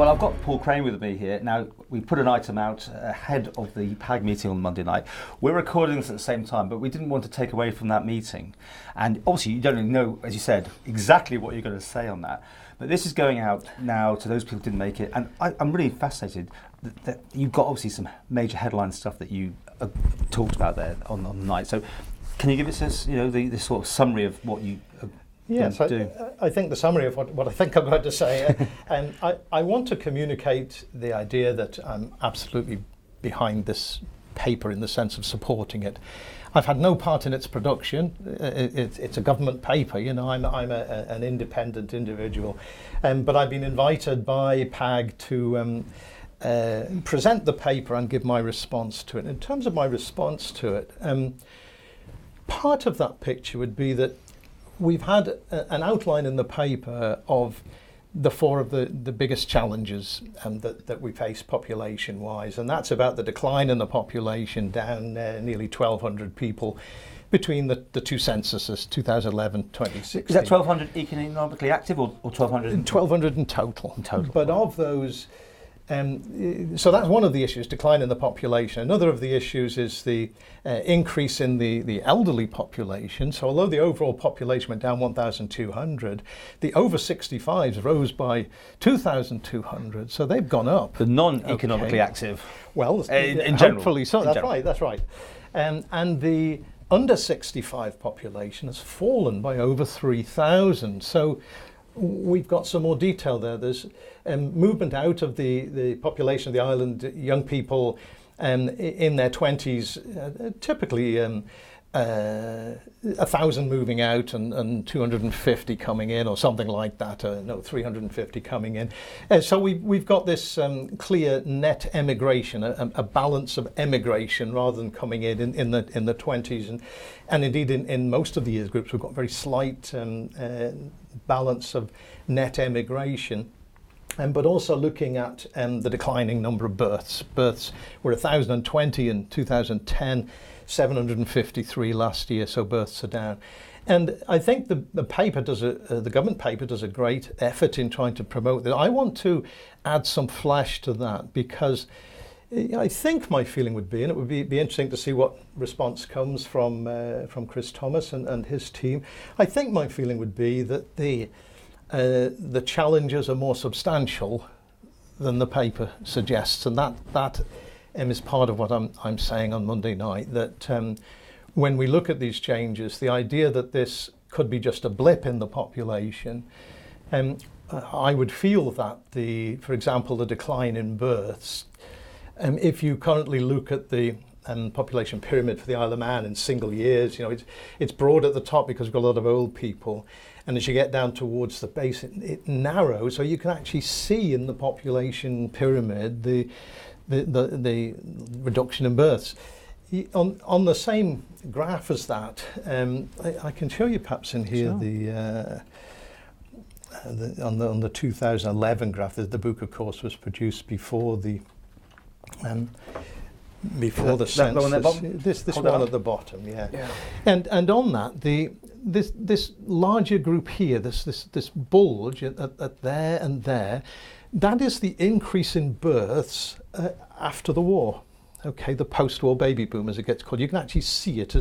Well, I've got Paul Craines with me here. Now, we put an item out ahead of the PAG meeting on Monday night. We're recording this at the same time, but we didn't want to take away from that meeting. And obviously, you don't really know, as you said, exactly what you're going to say on that. But this is going out now to those people who didn't make it. And I'm really fascinated that you've got obviously some major headline stuff that you talked about there on the night. So can you give us this, this sort of summary of what you Yes, I think the summary of what I think I'm going to say, and I want to communicate the idea that I'm absolutely behind this paper in the sense of supporting it. I've had no part in its production. It's a government paper, I'm an independent individual, but I've been invited by PAG to present the paper and give my response to it. In terms of my response to it, part of that picture would be that we've had an outline in the paper of the four of the biggest challenges that we face population-wise, and that's about the decline in the population, down nearly 1,200 people between the two censuses, 2011 2016. Is that 1,200 economically active or 1,200? 1,200 in total. But of those, so that's one of the issues, decline in the population. Another of the issues is the increase in the elderly population. So although the overall population went down 1,200, the over 65s rose by 2,200. So they've gone up. The non-economically active. Well, in general. Hopefully so. That's right. And the under 65 population has fallen by over 3,000. So we've got some more detail there. There's movement out of the population of the island, young people in their 20s, typically 1,000 moving out and 250 coming in, or something like that. 350 coming in. So we've got this clear net emigration, a balance of emigration rather than coming in the 20s, and indeed in most of the years groups we've got very slight balance of net emigration. But also looking at the declining number of births. Births were 1,020 in 2010, 753 last year, so births are down. And I think the paper the government paper does a great effort in trying to promote that. I want to add some flesh to that, because I think my feeling would be, and it would be interesting to see what response comes from Chris Thomas and his team. I think my feeling would be that the challenges are more substantial than the paper suggests, and that is part of what I'm saying on Monday night, that when we look at these changes, the idea that this could be just a blip in the population, I would feel that for example, the decline in births, if you currently look at the population pyramid for the Isle of Man in single years, it's broad at the top because we've got a lot of old people. And as you get down towards the base, it narrows, so you can actually see in the population pyramid the reduction in births. On the same graph as that, I can show you perhaps in here sure. On the 2011 graph. The book, of course, was produced before the census. This one at the bottom, yeah. And on that, this larger group here, this bulge at there and there, that is the increase in births after the war. Okay, the post-war baby boom, as it gets called. You can actually see it.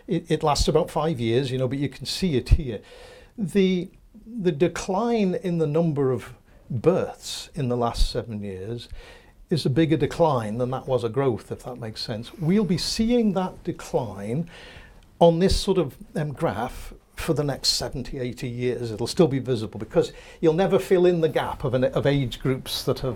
It lasts about 5 years, but you can see it here. The decline in the number of births in the last 7 years is a bigger decline than that was a growth, if that makes sense. We'll be seeing that decline on this sort of graph for the next 70, 80 years. It'll still be visible because you'll never fill in the gap of age groups that are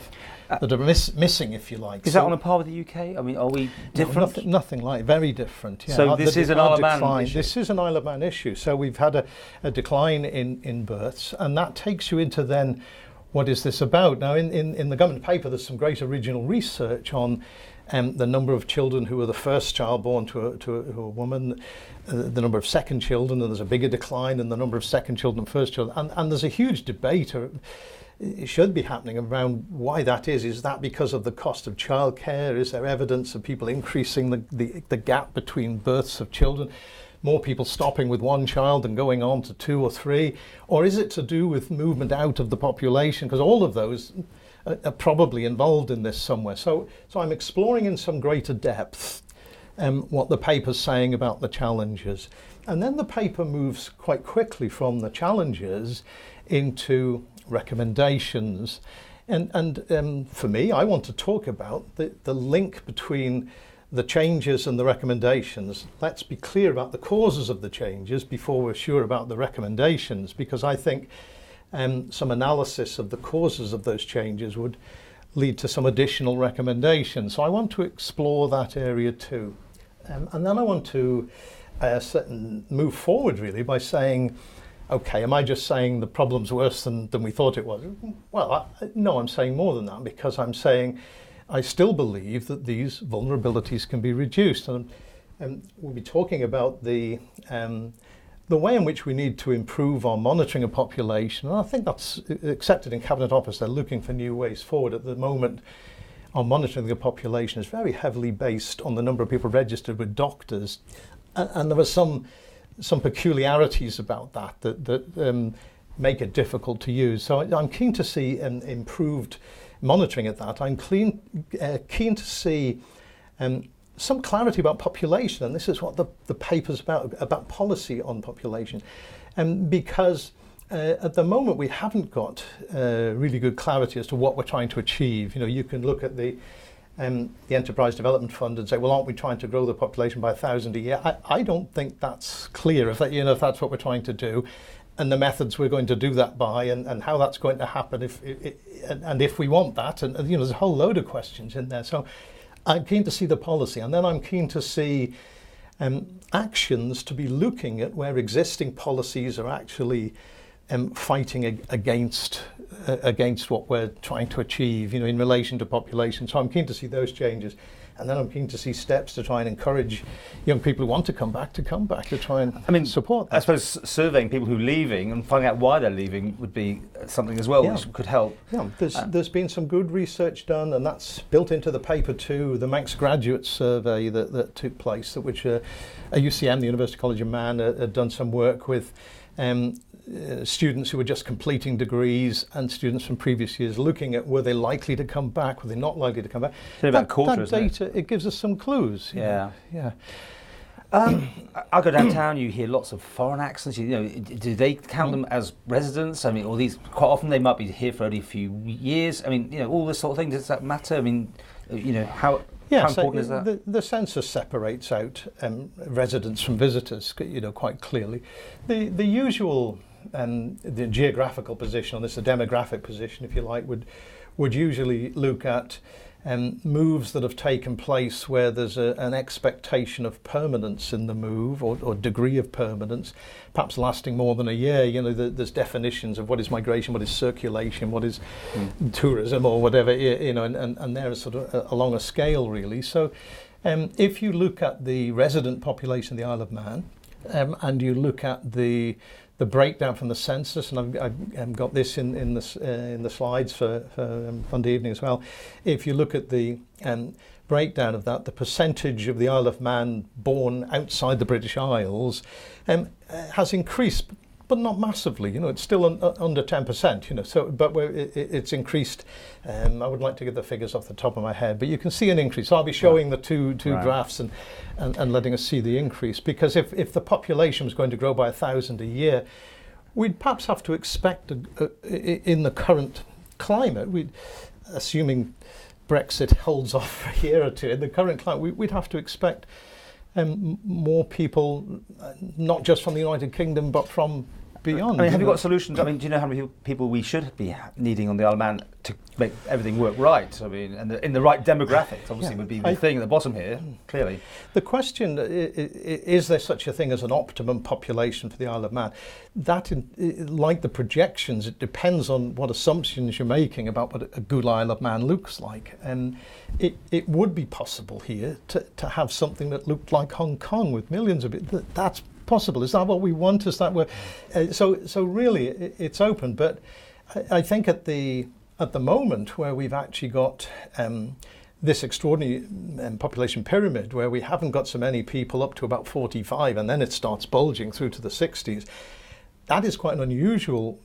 missing, if you like. Is that on a par with the UK? I mean, are we different? No, nothing like, very different. Yeah. So this is an Isle of Man issue? This is an Isle of Man issue. So we've had a decline in births, and that takes you into then, what is this about? Now, in the government paper, there's some great original research on the number of children who were the first child born to a woman, the number of second children, and there's a bigger decline in the number of second children and first children. And there's a huge debate, or it should be happening, around why that is. Is that because of the cost of childcare? Is there evidence of people increasing the gap between births of children? More people stopping with one child and going on to 2 or 3? Or is it to do with movement out of the population? Because all of those are probably involved in this somewhere. So I'm exploring in some greater depth what the paper's saying about the challenges. And then the paper moves quite quickly from the challenges into recommendations. And for me, I want to talk about the link between the changes and the recommendations. Let's be clear about the causes of the changes before we're sure about the recommendations, because I think some analysis of the causes of those changes would lead to some additional recommendations. So I want to explore that area too. And then I want to move forward really by saying, okay, am I just saying the problem's worse than we thought it was? Well, no, I'm saying more than that, because I'm saying I still believe that these vulnerabilities can be reduced. And we'll be talking about the way in which we need to improve our monitoring of population. And I think that's accepted in Cabinet Office. They're looking for new ways forward. At the moment, our monitoring of the population is very heavily based on the number of people registered with doctors. And there were some peculiarities about that make it difficult to use. So I'm keen to see improved monitoring at that. I'm keen to see some clarity about population, and this is what the paper's about policy on population. Because at the moment we haven't got really good clarity as to what we're trying to achieve. You know, you can look at the Enterprise Development Fund and say, well, aren't we trying to grow the population by 1,000 a year? I don't think that's clear, if that's what we're trying to do, and the methods we're going to do that by, and how that's going to happen, if we want that, and there's a whole load of questions in there. So I'm keen to see the policy, and then I'm keen to see actions to be looking at where existing policies are actually fighting against what we're trying to achieve, in relation to population. So I'm keen to see those changes. And then I'm keen to see steps to try and encourage young people who want to come back, to try and support that. I suppose surveying people who are leaving and finding out why they're leaving would be something as well, which could help. Yeah, there's been some good research done, and that's built into the paper too. The Manx Graduate Survey that took place, which UCM, the University College of Man, had done some work with students who were just completing degrees and students from previous years, looking at were they likely to come back, were they not likely to come back. That data, it gives us some clues. Yeah. I go downtown, you hear lots of foreign accents. Do they count them as residents? I mean, or these, quite often they might be here for only a few years. I mean, all this sort of thing, does that matter? I mean, how important is that? The census separates out residents from visitors, quite clearly. The usual the geographical position on this, the demographic position, if you like, would usually look at moves that have taken place where there's an expectation of permanence in the move, or degree of permanence, perhaps lasting more than a year. There's definitions of what is migration, what is circulation, what is tourism, or whatever, and they're sort of along a scale, really. So if you look at the resident population of the Isle of Man, and you look at the breakdown from the census, and I've got this in the slides for Monday evening as well. If you look at the breakdown of that, the percentage of the Isle of Man born outside the British Isles has increased, but not massively. It's still under 10%. But it's increased. I would like to get the figures off the top of my head, but you can see an increase. So I'll be showing the two graphs and letting us see the increase, because if the population was going to grow by 1,000 a year, we'd perhaps have to expect in the current climate, assuming Brexit holds off for a year or two, in the current climate, we'd have to expect more people, not just from the United Kingdom, but from beyond. I mean, have you got solutions? I mean, do you know how many people we should be needing on the Isle of Man to make everything work right? I mean, and in the right demographics, obviously, would be the thing at the bottom here, clearly. The question, is there such a thing as an optimum population for the Isle of Man? That, like the projections, it depends on what assumptions you're making about what a good Isle of Man looks like. And it would be possible here to have something that looked like Hong Kong with millions of it. That's possible. Is that what we want? Is that what? So really, it's open. But I think at the moment where we've actually got this extraordinary population pyramid, where we haven't got so many people up to about 45, and then it starts bulging through to the 60s, that is quite an unusual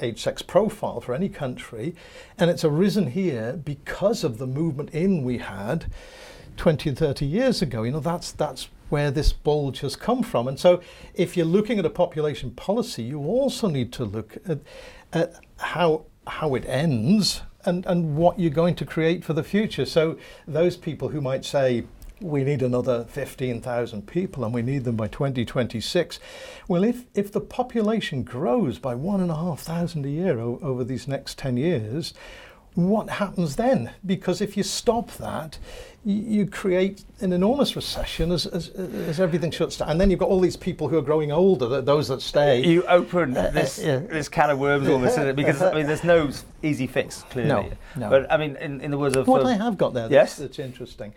age-sex profile for any country, and it's arisen here because of the movement in we had 20 and 30 years ago. That's where this bulge has come from. And so if you're looking at a population policy, you also need to look at how it ends and what you're going to create for the future. So those people who might say, we need another 15,000 people and we need them by 2026. Well, if the population grows by 1,500 a year over these next 10 years, what happens then? Because if you stop that, you create an enormous recession as everything shuts down. And then you've got all these people who are growing older, those that stay. You open this can of worms almost, isn't it? Because I mean, there's no easy fix, clearly. No. But I mean, in the words of... What I have got there, yes? that's interesting.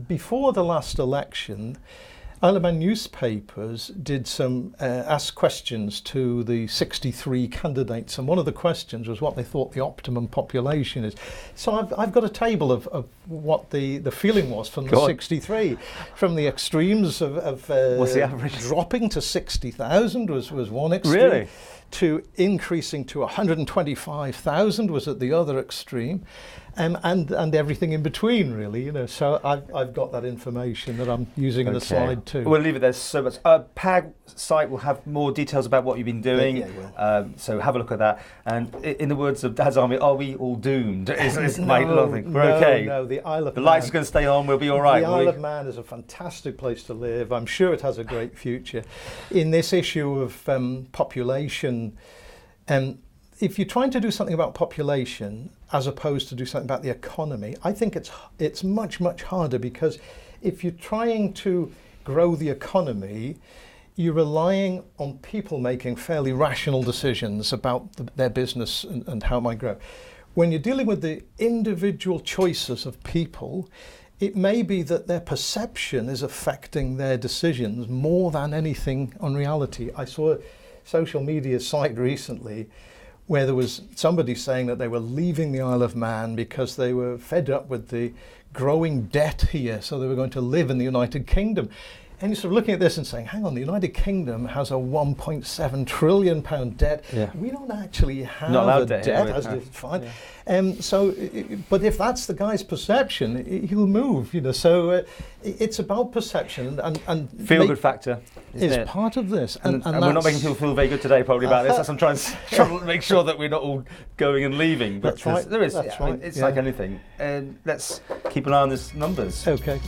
Before the last election, Isle of Man newspapers did some ask questions to the 63 candidates, and one of the questions was what they thought the optimum population is. So I've got a table of what the feeling was from the 63, from the extremes of what's the average? Dropping to 60,000 was one extreme. Really? To increasing to 125,000 was at the other extreme, and everything in between, really. So I've got that information that I'm using in the slide too. We'll leave it there. So much. PAG site will have more details about what you've been doing. Yeah, it will. So have a look at that. And in the words of Dad's Army, are we all doomed? Is my thing. We're okay. No, the Isle of Man. The lights are going to stay on. We'll be all right. The Isle of Man is a fantastic place to live. I'm sure it has a great future. In this issue of population. If you're trying to do something about population as opposed to do something about the economy, I think it's much, much harder, because if you're trying to grow the economy, you're relying on people making fairly rational decisions about their business and how it might grow. When you're dealing with the individual choices of people, it may be that their perception is affecting their decisions more than anything on reality. I saw social media site recently where there was somebody saying that they were leaving the Isle of Man because they were fed up with the growing debt here, so they were going to live in the United Kingdom. And you're sort of looking at this and saying, hang on, the United Kingdom has a £1.7 trillion debt. Yeah. We don't actually have a debt as defined. Yeah. But if that's the guy's perception, he'll move. So it's about perception and feel-good factor is part of this. And we're not making people feel very good today, probably, about this. That's I'm trying to make sure that we're not all going and leaving. But that's right. There is. That's right. It's like anything. Let's keep an eye on these numbers. Okay.